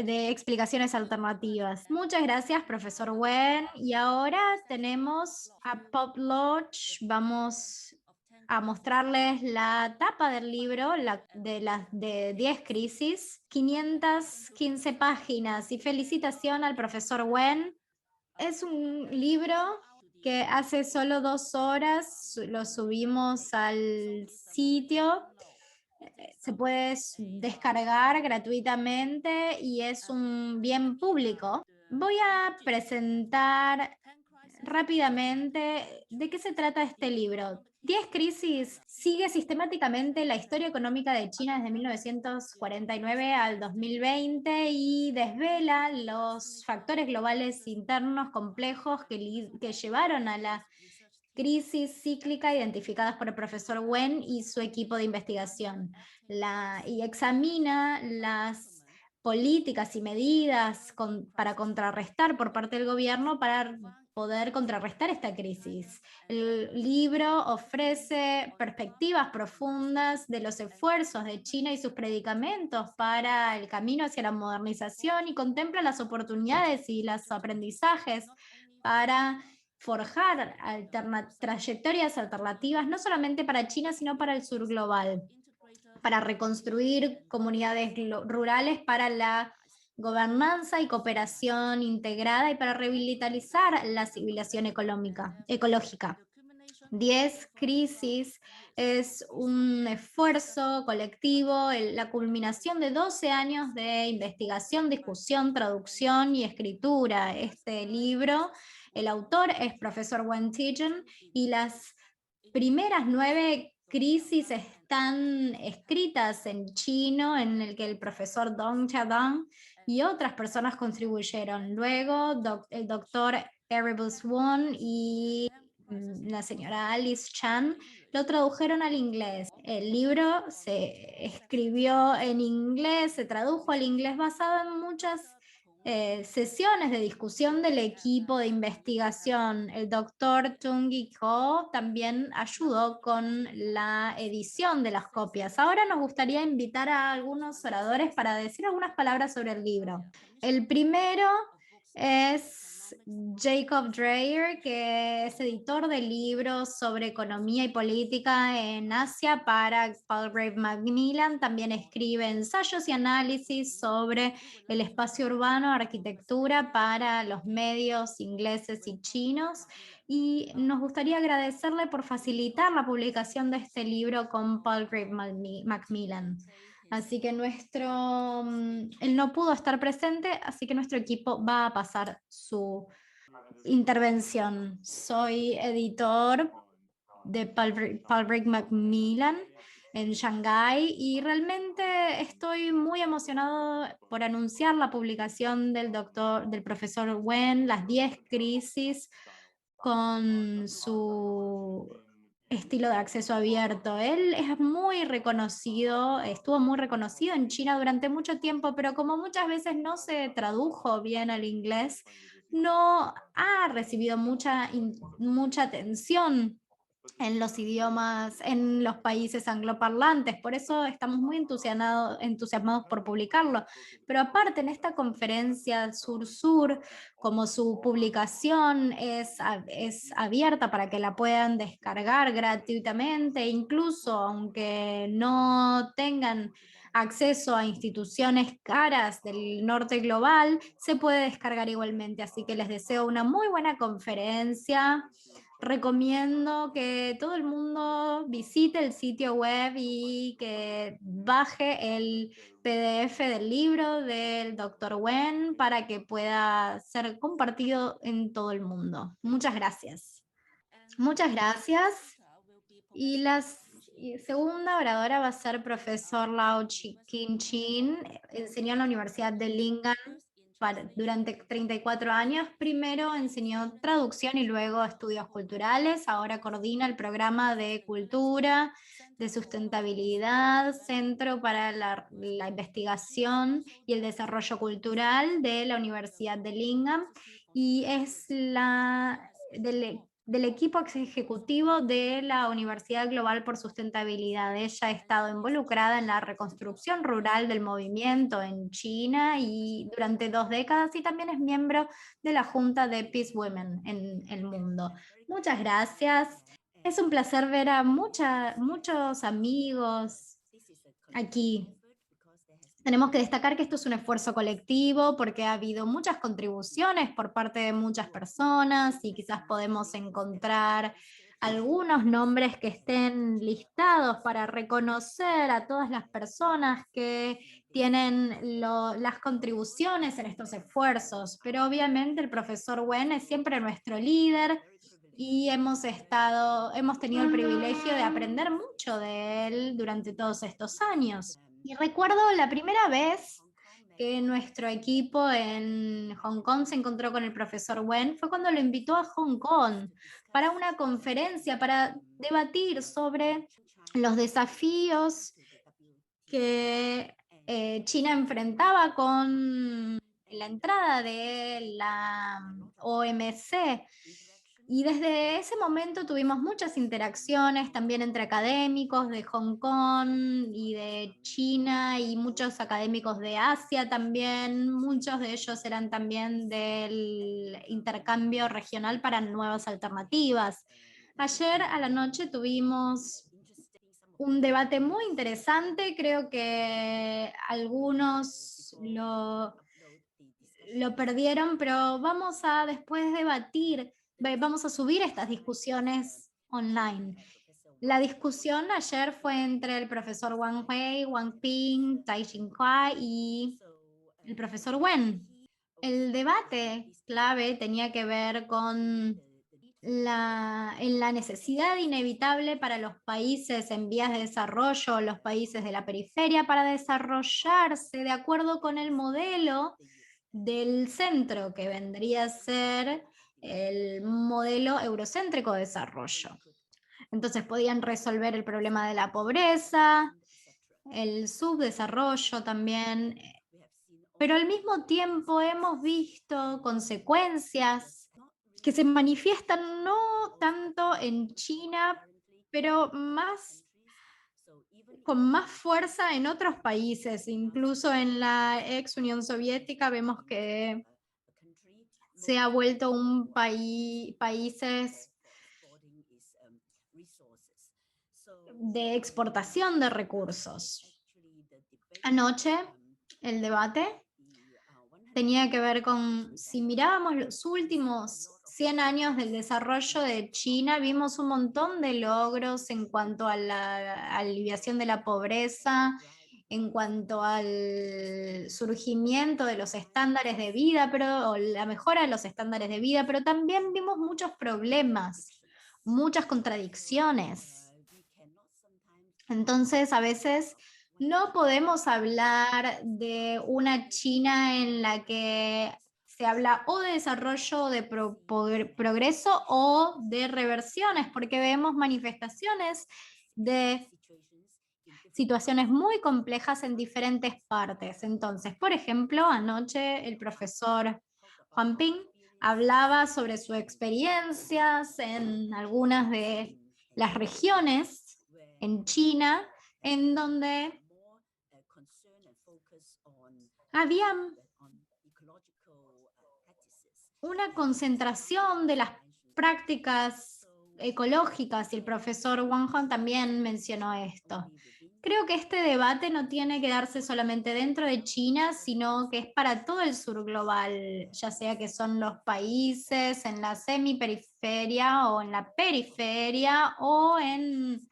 de explicaciones alternativas. Muchas gracias, profesor Wen. Y ahora tenemos a Pop Lodge. Vamos a mostrarles la tapa del libro, de las de 10 crisis, 515 páginas. Y felicitación al profesor Wen. Es un libro que hace solo 2 horas lo subimos al sitio. Se puede descargar gratuitamente y es un bien público. Voy a presentar rápidamente de qué se trata este libro. 10 crisis sigue sistemáticamente la historia económica de China desde 1949 al 2020 y desvela los factores globales internos complejos que llevaron a la crisis cíclica identificadas por el profesor Wen y su equipo de investigación. Y examina las políticas y medidas para contrarrestar por parte del gobierno para poder contrarrestar esta crisis. El libro ofrece perspectivas profundas de los esfuerzos de China y sus predicamentos para el camino hacia la modernización y contempla las oportunidades y los aprendizajes para forjar trayectorias alternativas, no solamente para China, sino para el sur global, para reconstruir comunidades rurales para la gobernanza y cooperación integrada y para revitalizar la civilización ecológica. 10 crisis es un esfuerzo colectivo, la culminación de 12 años de investigación, discusión, traducción y escritura. Este libro, el autor es profesor Wen Tigen y las primeras 9 crisis están escritas en chino, en el que el profesor Dong Chadong y otras personas contribuyeron. Luego, el doctor Erebus Won y la señora Alice Chan lo tradujeron al inglés. El libro se escribió en inglés, se tradujo al inglés basado en muchas sesiones de discusión del equipo de investigación. El doctor Tung-Gi Ko también ayudó con la edición de las copias. Ahora nos gustaría invitar a algunos oradores para decir algunas palabras sobre el libro. El primero es Jacob Dreyer, que es editor de libros sobre economía y política en Asia para Palgrave Macmillan. También escribe ensayos y análisis sobre el espacio urbano, arquitectura para los medios ingleses y chinos. Y nos gustaría agradecerle por facilitar la publicación de este libro con Palgrave Macmillan. Así que él no pudo estar presente, así que nuestro equipo va a pasar su intervención. Soy editor de Palgrave Macmillan en Shanghái y realmente estoy muy emocionado por anunciar la publicación del profesor Wen, las 10 crisis, con su estilo de acceso abierto. Él es muy reconocido, estuvo muy reconocido en China durante mucho tiempo, pero como muchas veces no se tradujo bien al inglés, no ha recibido mucha atención en los idiomas, en los países angloparlantes. Por eso estamos muy entusiasmados por publicarlo. Pero aparte, en esta conferencia Sur-Sur, como su publicación es abierta para que la puedan descargar gratuitamente, incluso aunque no tengan acceso a instituciones caras del norte global, se puede descargar igualmente. Así que les deseo una muy buena conferencia. Recomiendo que todo el mundo visite el sitio web y que baje el PDF del libro del Dr. Wen para que pueda ser compartido en todo el mundo. Muchas gracias. Muchas gracias. Y la segunda oradora va a ser profesor Lao Qin Chin. Enseñó en la Universidad de Lingan durante 34 años. Primero enseñó traducción y luego estudios culturales. Ahora coordina el programa de cultura, de sustentabilidad, Centro para la Investigación y el Desarrollo Cultural de la Universidad de Lingan. Y es del equipo ejecutivo de la Universidad Global por Sustentabilidad. Ella ha estado involucrada en la reconstrucción rural del movimiento en China y durante 2 décadas, y también es miembro de la Junta de Peace Women en el mundo. Muchas gracias. Es un placer ver a muchos amigos aquí. Tenemos que destacar que esto es un esfuerzo colectivo porque ha habido muchas contribuciones por parte de muchas personas y quizás podemos encontrar algunos nombres que estén listados para reconocer a todas las personas que tienen las contribuciones en estos esfuerzos. Pero obviamente el profesor Wen es siempre nuestro líder y hemos tenido el privilegio de aprender mucho de él durante todos estos años. Y recuerdo la primera vez que nuestro equipo en Hong Kong se encontró con el profesor Wen fue cuando lo invitó a Hong Kong para una conferencia, para debatir sobre los desafíos que China enfrentaba con la entrada de la OMC. Y desde ese momento tuvimos muchas interacciones también entre académicos de Hong Kong y de China y muchos académicos de Asia también. Muchos de ellos eran también del intercambio regional para nuevas alternativas. Ayer a la noche tuvimos un debate muy interesante. Creo que algunos lo perdieron, pero vamos a después debatir, vamos a subir estas discusiones online. La discusión ayer fue entre el profesor Wang Hui, Wang Ping, Tai Hua y el profesor Wen. El debate clave tenía que ver con la necesidad inevitable para los países en vías de desarrollo, los países de la periferia, para desarrollarse de acuerdo con el modelo del centro, que vendría a ser el modelo eurocéntrico de desarrollo. Entonces podían resolver el problema de la pobreza, el subdesarrollo también, pero al mismo tiempo hemos visto consecuencias que se manifiestan no tanto en China, pero con más fuerza en otros países. Incluso en la ex Unión Soviética vemos que se ha vuelto un países de exportación de recursos. Anoche el debate tenía que ver con, si mirábamos los últimos 100 años del desarrollo de China, vimos un montón de logros en cuanto a la aliviación de la pobreza, en cuanto al surgimiento de los estándares de vida, o la mejora de los estándares de vida, pero también vimos muchos problemas, muchas contradicciones. Entonces, a veces no podemos hablar de una China en la que se habla o de desarrollo, o de progreso o de reversiones, porque vemos manifestaciones de situaciones muy complejas en diferentes partes. Entonces, por ejemplo, anoche el profesor Juan Ping hablaba sobre sus experiencias en algunas de las regiones en China, en donde había una concentración de las prácticas ecológicas, y el profesor Wang Hong también mencionó esto. Creo que este debate no tiene que darse solamente dentro de China, sino que es para todo el sur global, ya sea que son los países en la semiperiferia o en la periferia o en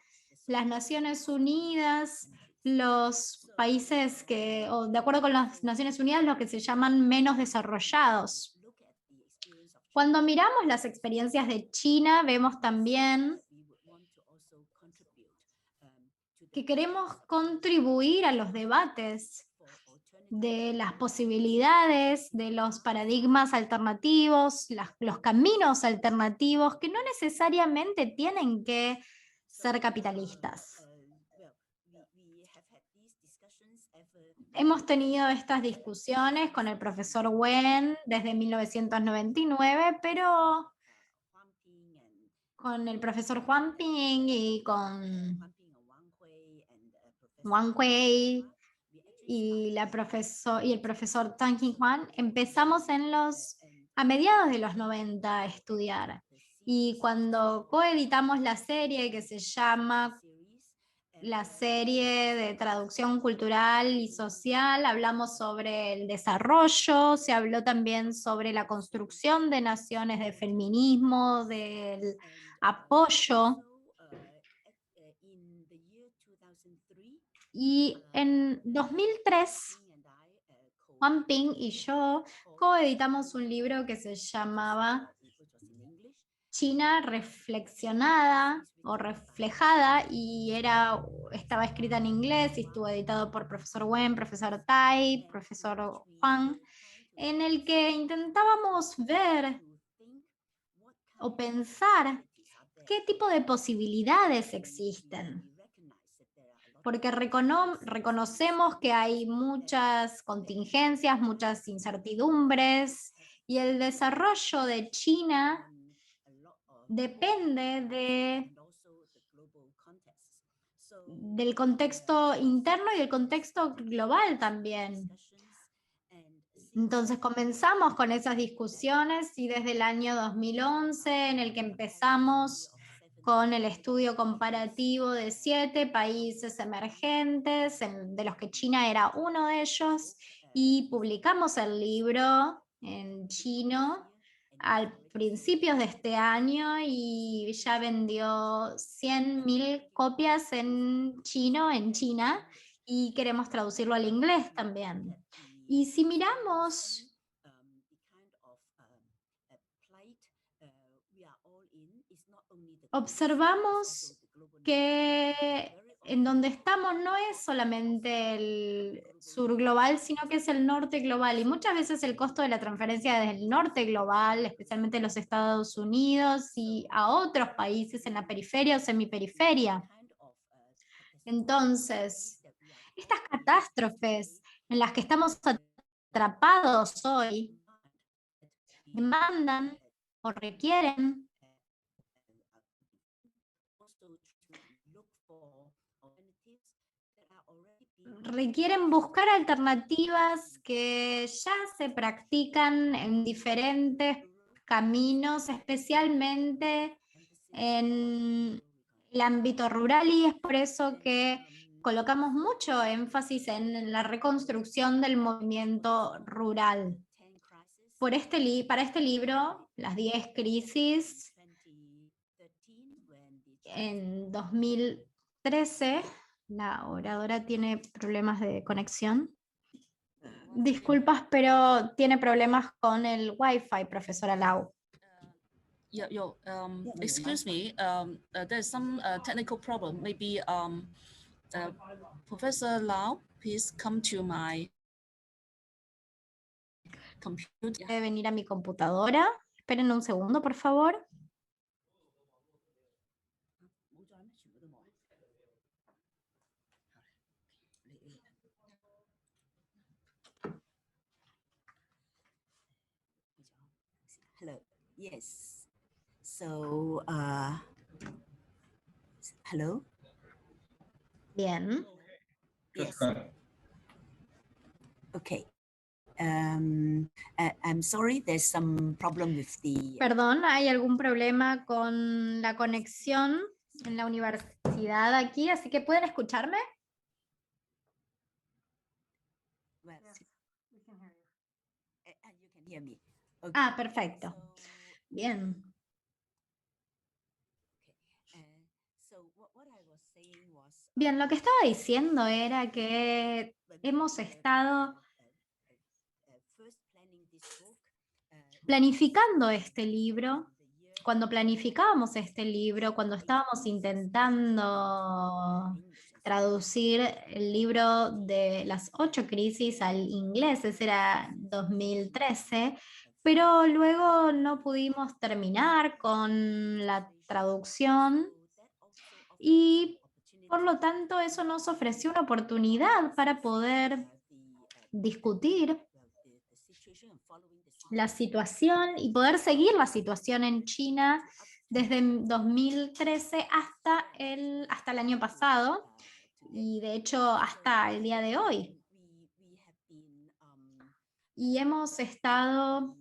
las Naciones Unidas, los países que, o de acuerdo con las Naciones Unidas, los que se llaman menos desarrollados. Cuando miramos las experiencias de China, vemos también que queremos contribuir a los debates de las posibilidades, de los paradigmas alternativos, los caminos alternativos, que no necesariamente tienen que ser capitalistas. Hemos tenido estas discusiones con el profesor Wen desde 1999, pero con el profesor Huang Ping y con Wang Kuei y el profesor Tan King Huan, empezamos a mediados de los 90 a estudiar. Y cuando coeditamos la serie que se llama la serie de traducción cultural y social, hablamos sobre el desarrollo, se habló también sobre la construcción de naciones, de feminismo, del apoyo. Y en 2003, Juan Ping y yo coeditamos un libro que se llamaba China reflexionada o reflejada, y estaba escrita en inglés y estuvo editado por profesor Wen, profesor Tai, profesor Juan, en el que intentábamos ver o pensar qué tipo de posibilidades existen. Porque reconocemos que hay muchas contingencias, muchas incertidumbres, y el desarrollo de China depende del contexto interno y del contexto global también. Entonces comenzamos con esas discusiones y desde el año 2011, en el que empezamos con el estudio comparativo de 7 países emergentes, de los que China era uno de ellos, y publicamos el libro en chino al principios de este año y ya vendió 100.000 copias en chino en China, y queremos traducirlo al inglés también. Y si miramos, observamos que en donde estamos no es solamente el sur global, sino que es el norte global. Y muchas veces el costo de la transferencia desde el norte global, especialmente los Estados Unidos y a otros países en la periferia o semiperiferia. Entonces, estas catástrofes en las que estamos atrapados hoy demandan o requieren buscar alternativas que ya se practican en diferentes caminos, especialmente en el ámbito rural, y es por eso que colocamos mucho énfasis en la reconstrucción del movimiento rural. Para este libro, Las 10 crisis, en 2013, la oradora tiene problemas de conexión. Disculpas, pero tiene problemas con el Wi-Fi, profesora Lau. Excuse me, there's some technical problem. Maybe Professor Lau, please come to my computer. Debe venir a mi computadora. Esperen un segundo, por favor. Hello. Yes. So, hello. Bien. Yes. Okay. I'm sorry, there's some problem with the. Perdón, ¿hay algún problema con la conexión en la universidad aquí? Así que ¿pueden escucharme? Well, we can hear you. And you can hear me. Okay. Ah, perfecto. Bien. Bien, lo que estaba diciendo era que hemos estado planificando este libro. Cuando planificábamos este libro, cuando estábamos intentando traducir el libro de las 8 crisis al inglés, ese era 2013, pero luego no pudimos terminar con la traducción y por lo tanto eso nos ofreció una oportunidad para poder discutir la situación y poder seguir la situación en China desde 2013 hasta el año pasado y de hecho hasta el día de hoy. Y hemos estado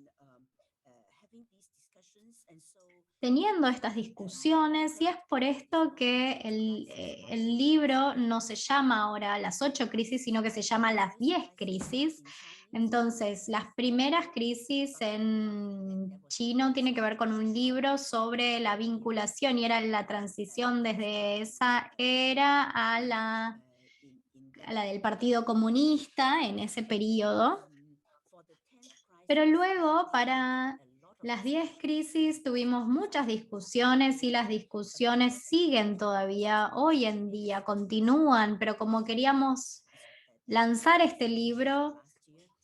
teniendo estas discusiones y es por esto que el libro no se llama ahora Las 8 crisis, sino que se llama Las 10 crisis. Entonces, las primeras crisis en chino tiene que ver con un libro sobre la vinculación y era la transición desde esa era a la del Partido Comunista en ese periodo. Pero luego, para las 10 crisis, tuvimos muchas discusiones y las discusiones siguen todavía hoy en día, continúan, pero como queríamos lanzar este libro,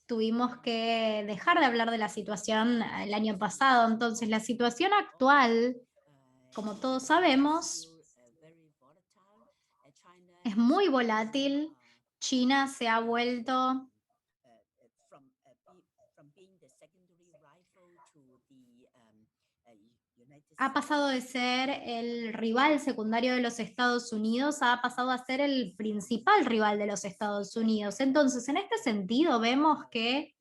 tuvimos que dejar de hablar de la situación el año pasado. Entonces, la situación actual, como todos sabemos, es muy volátil. China se ha vuelto ha pasado de ser el rival secundario de los Estados Unidos, ha pasado a ser el principal rival de los Estados Unidos. Entonces, en este sentido, vemos que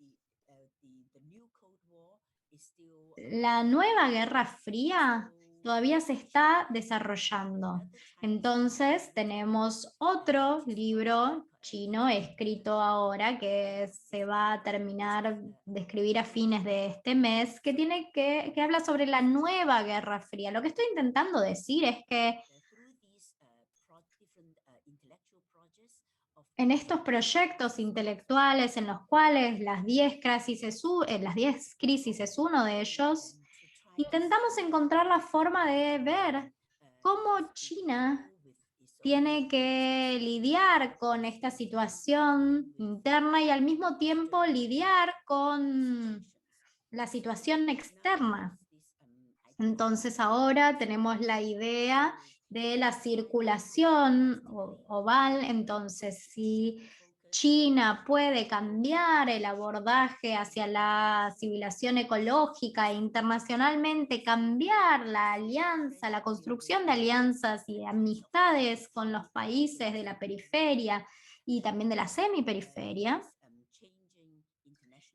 la nueva Guerra Fría todavía se está desarrollando. Entonces, tenemos otro libro chino escrito ahora que se va a terminar de escribir a fines de este mes, que habla sobre la nueva Guerra Fría. Lo que estoy intentando decir es que en estos proyectos intelectuales en los cuales las 10 crisis es uno de ellos, intentamos encontrar la forma de ver cómo China tiene que lidiar con esta situación interna y al mismo tiempo lidiar con la situación externa. Entonces ahora tenemos la idea de la circulación oval. Entonces, si China puede cambiar el abordaje hacia la civilización ecológica e internacionalmente cambiar la alianza, la construcción de alianzas y de amistades con los países de la periferia y también de la semiperiferia,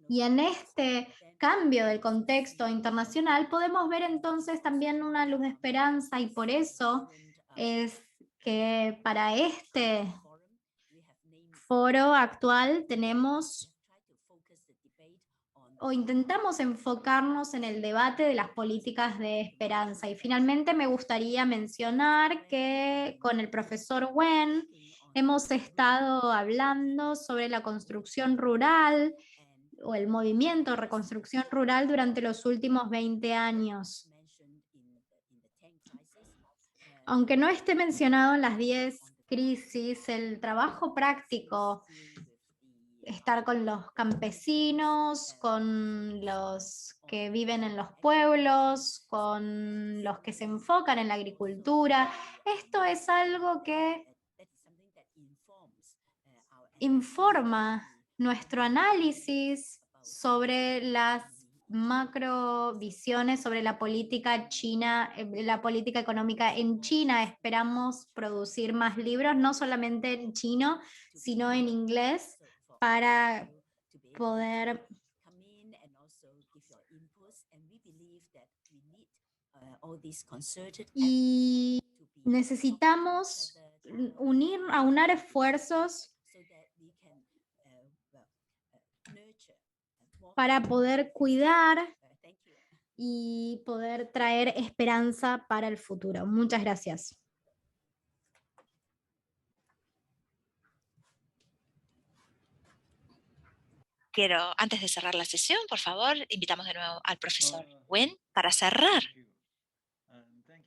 y en este cambio del contexto internacional podemos ver entonces también una luz de esperanza, y por eso es que para este foro actual tenemos o intentamos enfocarnos en el debate de las políticas de esperanza. Y finalmente me gustaría mencionar que con el profesor Wen hemos estado hablando sobre la construcción rural o el movimiento de reconstrucción rural durante los últimos 20 años. Aunque no esté mencionado en las 10 crisis, el trabajo práctico, estar con los campesinos, con los que viven en los pueblos, con los que se enfocan en la agricultura, esto es algo que informa nuestro análisis sobre las macrovisiones sobre la política china, la política económica en China. Esperamos producir más libros, no solamente en chino, sino en inglés, para poder y necesitamos aunar esfuerzos para poder cuidar y poder traer esperanza para el futuro. Muchas gracias. Quiero, antes de cerrar la sesión, por favor, invitamos de nuevo al profesor Wen para cerrar.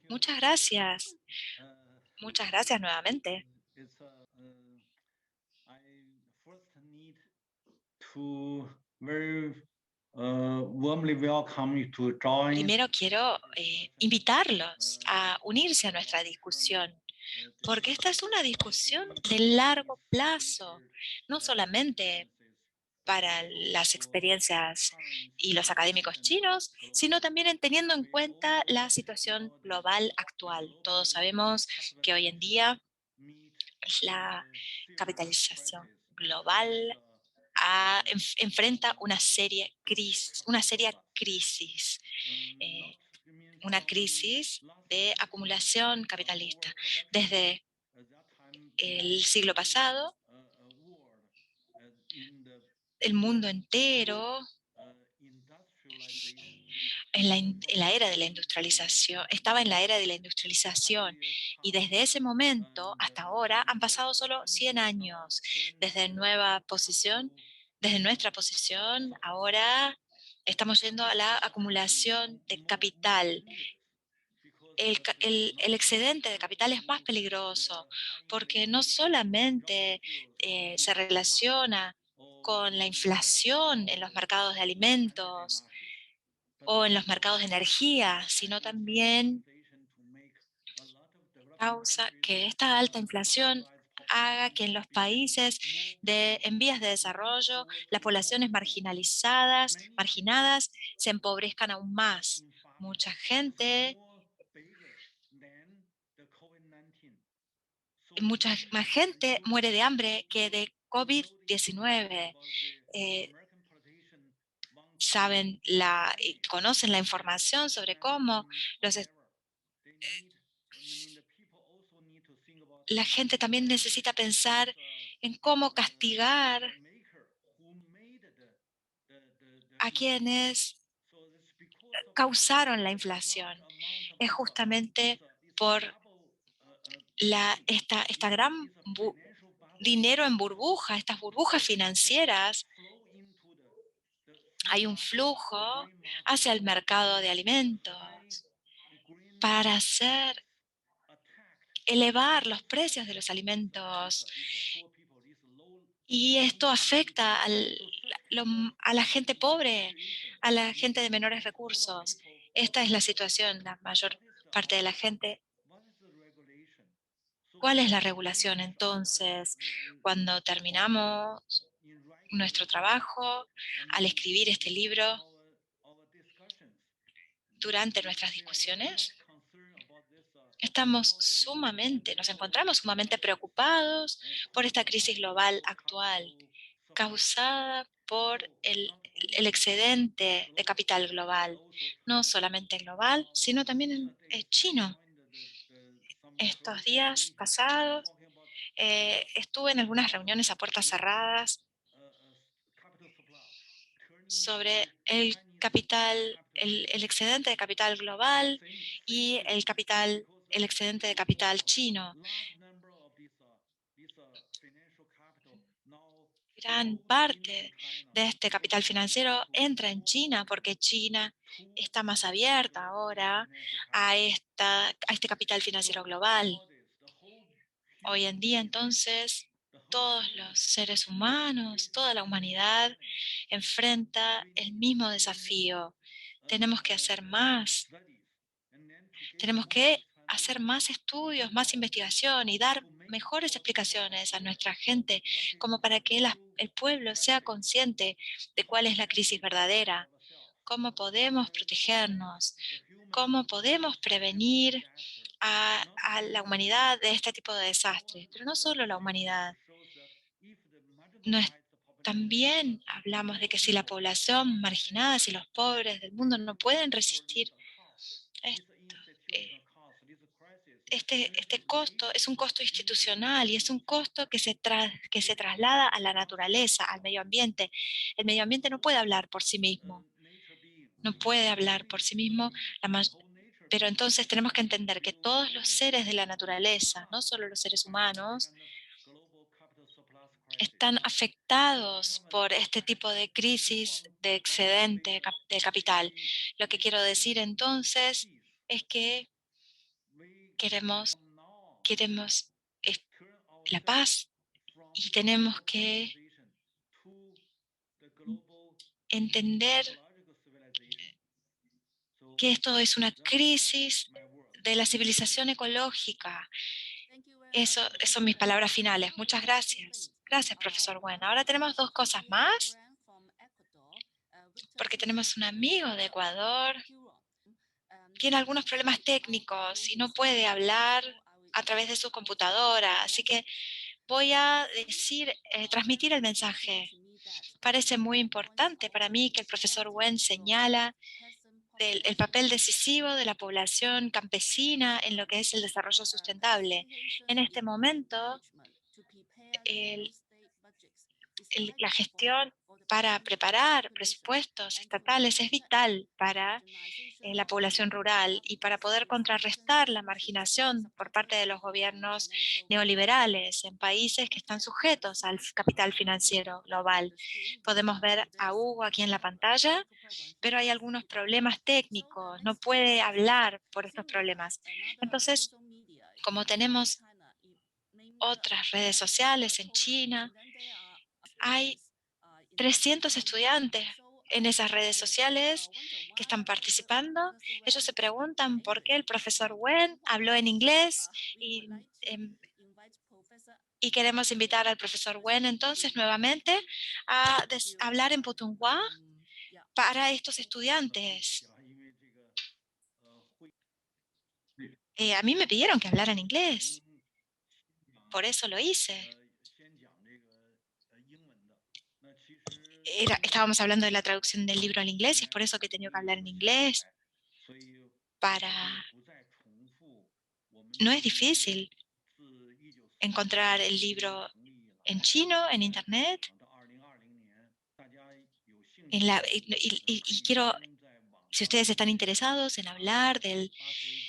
Muchas gracias. Muchas gracias nuevamente. Primero quiero invitarlos a unirse a nuestra discusión, porque esta es una discusión de largo plazo, no solamente para las experiencias y los académicos chinos, sino también teniendo en cuenta la situación global actual. Todos sabemos que hoy en día la capitalización global enfrenta una seria crisis, eh, una crisis de acumulación capitalista. Desde el siglo pasado, el mundo entero, en la era de la industrialización, estaba en la era de la industrialización, y desde ese momento hasta ahora han pasado solo 100 años. Desde nuestra posición, ahora estamos yendo a la acumulación de capital. El excedente de capital es más peligroso porque no solamente se relaciona con la inflación en los mercados de alimentos o en los mercados de energía, sino también causa que esta alta inflación haga que en los países en vías de desarrollo las poblaciones marginadas, se empobrezcan aún más. Mucha gente, mucha más gente muere de hambre que de COVID-19. Eh, conocen la información sobre cómo la gente también necesita pensar en cómo castigar a quienes causaron la inflación. Es justamente por esta gran dinero en burbuja, estas burbujas financieras. Hay un flujo hacia el mercado de alimentos para elevar los precios de los alimentos. Y esto afecta a la gente pobre, a la gente de menores recursos. Esta es la situación, la mayor parte de la gente. ¿Cuál es la regulación entonces? Cuando terminamos nuestro trabajo, al escribir este libro, durante nuestras discusiones, nos encontramos sumamente preocupados por esta crisis global actual, causada por el excedente de capital global, no solamente global, sino también chino. Estos días pasados estuve en algunas reuniones a puertas cerradas sobre el excedente de capital global y el excedente de capital chino. Gran parte de este capital financiero entra en China porque China está más abierta ahora a este capital financiero global. Hoy en día, entonces, todos los seres humanos, toda la humanidad enfrenta el mismo desafío. Tenemos que hacer más. Tenemos que hacer más estudios, más investigación y dar mejores explicaciones a nuestra gente, como para que el pueblo sea consciente de cuál es la crisis verdadera, cómo podemos protegernos, cómo podemos prevenir a la humanidad de este tipo de desastres. Pero no solo la humanidad. No es- También hablamos de que si la población marginada, si los pobres del mundo no pueden resistir esto, eh, este costo es un costo institucional y es un costo que se traslada a la naturaleza, al medio ambiente. El medio ambiente no puede hablar por sí mismo, no puede hablar por sí mismo, pero entonces tenemos que entender que todos los seres de la naturaleza, no solo los seres humanos, están afectados por este tipo de crisis de excedente de capital. Lo que quiero decir entonces es que queremos, queremos es- la paz y tenemos que entender que esto es una crisis de la civilización ecológica. Eso son mis palabras finales. Muchas gracias. Gracias, profesor Wen. Ahora tenemos dos cosas más. porque tenemos un amigo de Ecuador, tiene algunos problemas técnicos y no puede hablar a través de su computadora, así que voy a transmitir el mensaje. Parece muy importante para mí que el profesor Wen señala el papel decisivo de la población campesina en lo que es el desarrollo sustentable. En este momento, la gestión para preparar presupuestos estatales es vital para la población rural y para poder contrarrestar la marginación por parte de los gobiernos neoliberales en países que están sujetos al capital financiero global. Podemos ver a Hugo aquí en la pantalla, pero hay algunos problemas técnicos, no puede hablar por estos problemas. Entonces, como tenemos otras redes sociales en China, hay 300 estudiantes en esas redes sociales que están participando. Ellos se preguntan por qué el profesor Wen habló en inglés y queremos invitar al profesor Wen entonces nuevamente a hablar en Putonghua para estos estudiantes. A mí me pidieron que hablara en inglés, por eso lo hice. Estábamos hablando de la traducción del libro al inglés y es por eso que he tenido que hablar en inglés. No es difícil encontrar el libro en chino, en internet. Y quiero, si ustedes están interesados en hablar del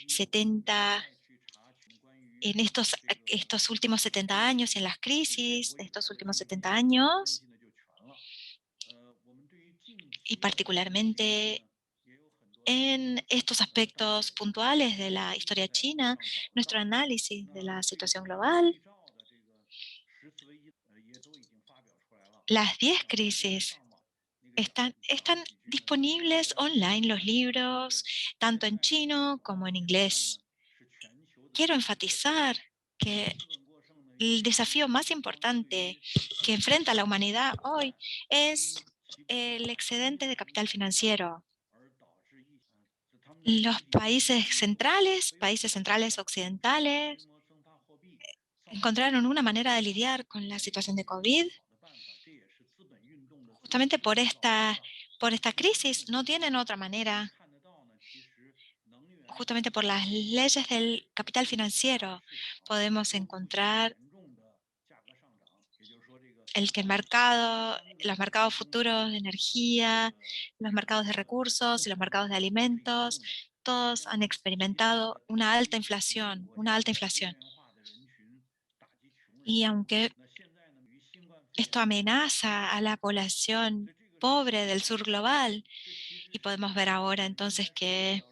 70, en estos últimos 70 años, en las crisis de estos últimos 70 años, y particularmente en estos aspectos puntuales de la historia china, nuestro análisis de la situación global, las 10 crisis están disponibles online los libros, tanto en chino como en inglés. Quiero enfatizar que el desafío más importante que enfrenta la humanidad hoy es el excedente de capital financiero. Los países centrales occidentales, encontraron una manera de lidiar con la situación de COVID. Justamente por esta crisis no tienen otra manera. Justamente por las leyes del capital financiero podemos encontrar que los mercados futuros de energía, los mercados de recursos y los mercados de alimentos, todos han experimentado una alta inflación. Y aunque esto amenaza a la población pobre del sur global, y podemos ver ahora entonces que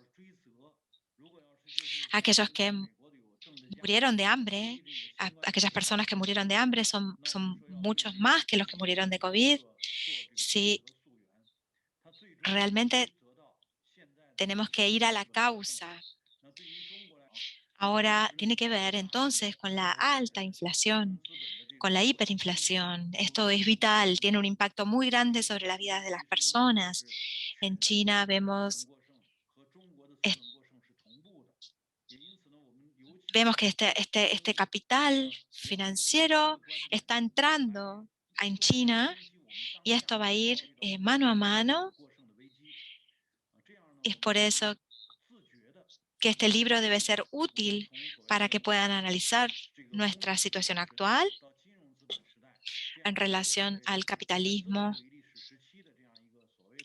aquellos que murieron de hambre, aquellas personas que murieron de hambre son muchos más que los que murieron de COVID. Si realmente tenemos que ir a la causa. Ahora tiene que ver entonces con la alta inflación, con la hiperinflación. Esto es vital, tiene un impacto muy grande sobre las vidas de las personas. En China vemos que este capital financiero está entrando en China y esto va a ir mano a mano. Es por eso que este libro debe ser útil para que puedan analizar nuestra situación actual en relación al capitalismo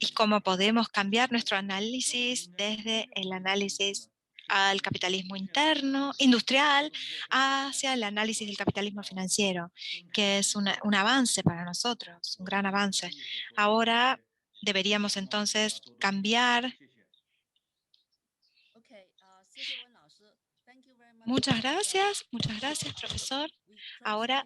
y cómo podemos cambiar nuestro análisis desde el análisis al capitalismo interno, industrial, hacia el análisis del capitalismo financiero, que es un avance para nosotros, un gran avance. Ahora deberíamos entonces cambiar. Muchas gracias, profesor. Ahora